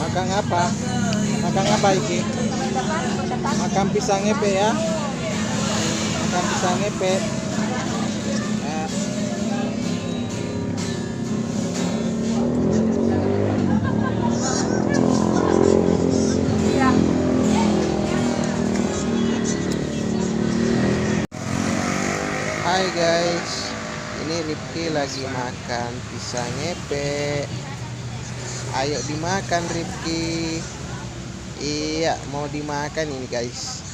Makan apa? Makan apa iki? Makan pisang epe ya. Makan pisang epe. Ya. Hai guys, ini Rifki lagi makan pisang epe. Ayo dimakan Rifki. Iya, mau dimakan ini guys.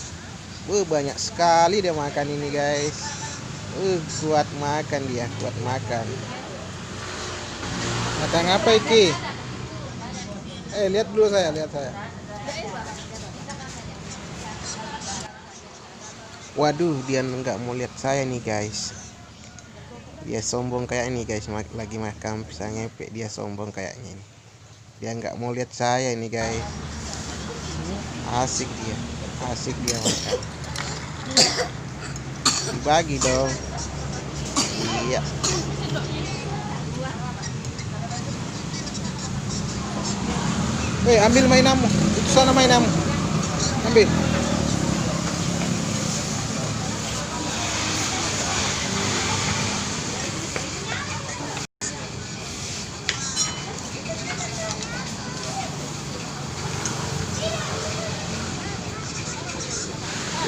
Banyak sekali dia makan ini guys. Kuat makan dia, kuat makan. Makan apa iki? Lihat dulu lihat saya. Waduh, dia nggak mau lihat saya nih guys. Dia sombong kayak ini guys, lagi makan pisang ngepek dia sombong kayaknya ini. Dia nggak mau lihat saya ini guys. Asik dia makan. Dibagi dong. Iya. Ambil mainanmu. Itu sana mainanmu. Ambil.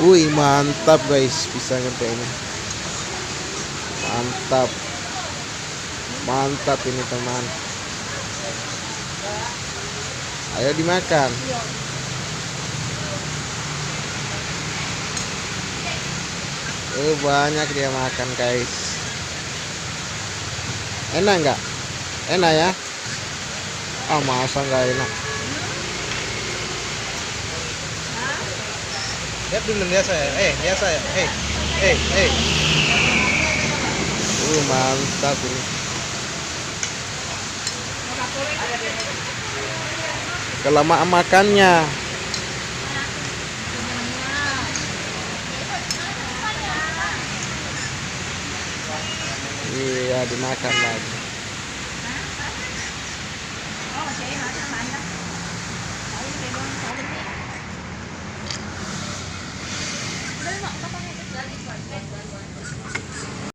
Wih, mantap guys pisang ngepek ini. Mantap ini teman. Ayo dimakan. Banyak dia makan guys. Enak nggak? Enak ya? Masa nggak enak? Lihat dulu, lihat saya. Lihat saya. Mantap ini. Kelamaan makannya. Iya, dimakan lagi.